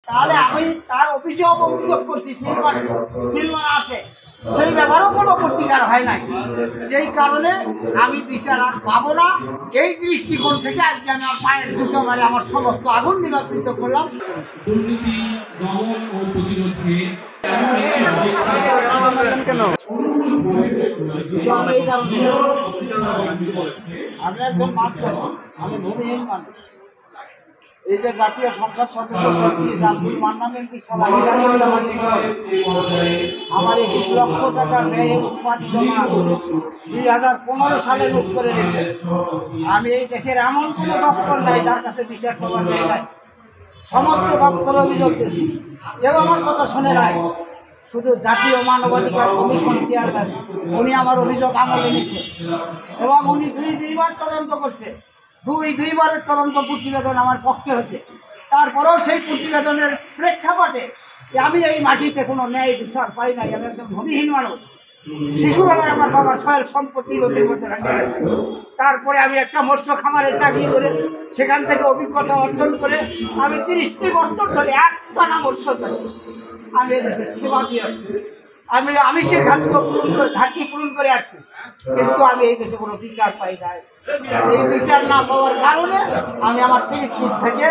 তাহলে আমি তার অফিসেও অভিযোগ করছি, সিলমার আছে, সেই ব্যাপারেও কোনো প্রতিকার হয় নাই। যেই কারণে আমি বিচার আর পাবো না, এই দৃষ্টিকোণ থেকে আজকে আমি আমার পায়ের জুতো মারে আমার সমস্ত আগুন নিবাপিত করলাম। দুর্নীতি দমন ও প্রতিরোধে আমি একজন মানুষ, আমি ভূমিহীন মানুষ। এই যে জাতীয় সংসদ সদস্য আব্দুল মান্নান এমপি আমার 21 লক্ষ টাকা ব্যয়ে উৎপাদিত মাছ 2015 সালে লুট করে দিয়েছে। আমি এই দেশের এমন কোনো দপ্তর নাই যার কাছে বিচার সবার জায়গায়, সমস্ত দপ্তরে অভিযোগ দিয়েছি। এবং আমার কথা শুনে নাই, শুধু জাতীয় মানবাধিকার কমিশন চেয়ারম্যান উনি আমার অভিযোগ আমলে নিছে এবং উনি দুইবার তদন্ত করছে। দুইবারের তদন্ত প্রতিবেদন আমার পক্ষে হয়েছে। তারপরেও সেই প্রতিবেদনের প্রেক্ষাপটে আমি এই মাটিতে কোনো ন্যায় বিচার পাই নাই। আমি একজন ভূমিহীন মানুষ, শিশুবেলায় আমার বাবার সয়ের সম্পত্তি নদীর মধ্যে রাখা গেছে। তারপরে আমি একটা মৎস্য খামারে চাকরি করে সেখান থেকে অভিজ্ঞতা অর্জন করে আমি 30টি বছর ধরে একটানা মৎস্য চাষি। আমি এদেশের সেবা দিয়ে আসছি, আমি সে ঘাটতি পূরণ করে আসছি, কিন্তু আমি এই দেশে কোনো বিচার পাই নাই। এই বিচার না পাওয়ার কারণে আমি আমার 30 দিন থেকে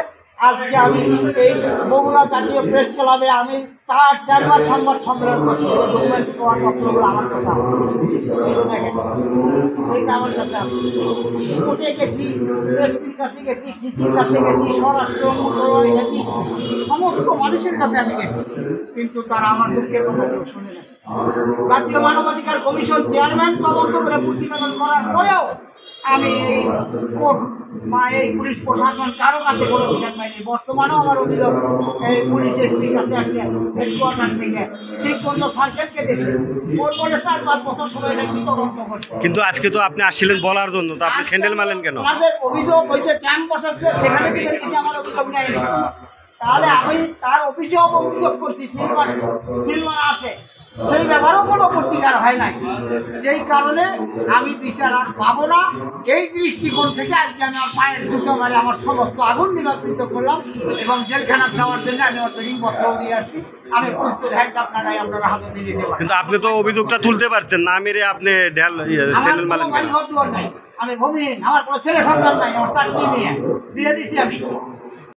আজকে আমি এই বগুড়া জাতীয় প্রেস ক্লাবে আমি 4বার সংবাদ সম্মেলন করছি। ডকুমেন্ট পাওয়ার পত্রগুলো আমার কাছে আছে, এইটা আমার কাছে আছে। কোর্টে গেছি, এসপির কাছে গেছি, ডিসির কাছে গেছি, স্বরাষ্ট্র মন্ত্রণালয়ে গেছি, সমস্ত মানুষের কাছে আমি গেছি, কিন্তু তারা আমার দুঃখের কথা কেউ শুনে না। জাতীয় মানবাধিকার কমিশন চেয়ারম্যান তদন্ত করে প্রতিবেদন করার পরেও আমি এই কোর্ট বা এই পুলিশ প্রশাসন কারো কাছে কোনো বিচার পাইনি। বর্তমানেও আমার অভিযোগ এই পুলিশ এসপির কাছে আসছে হেডকোয়ার্টার থেকে, ঠিক পর্যন্ত সার্কেলকে দিয়েছে, ওর বলে 4-5 বছর সময় নাকি তদন্ত করছে। কিন্তু আজকে তো আপনি আসছিলেন বলার জন্য, তো আপনি স্যান্ডেল মারলেন কেন? আমাদের অভিযোগ ওই যে ক্যাম্প বসাচ্ছিল সেখানে কি কিছু আমার অভিযোগ নেই, তাহলে আমি তার অফিসেও অভিযোগ করছি, সিলমার আছে, সেই ব্যাপারেও কোনো প্রতিকার হয় নাই। যেই কারণে আমি বিচার আর পাবো না, এই দৃষ্টিকোণ থেকে আজকে আমি আমার পায়ের জুতো মারে আমার সমস্ত আগুন নিবাপিত করলাম এবং জেলখানা যাওয়ার জন্য আমি ওর রিংপত্র নিয়ে আসছি। আমি প্রস্তুত হ্যান্ডকাপ লাগাই আপনারা হাতে দিয়ে দিতে পারেন। কিন্তু আপনি তো অভিযোগটা তুলতে পারতেন না, মেরে আপনি স্যান্ডেল মারলেন কেন? আমি ভূমিহীন, আমার কোনো ছেলে সন্তান নাই, আমার 4টি মেয়ে বিয়ে দিচ্ছি আমি।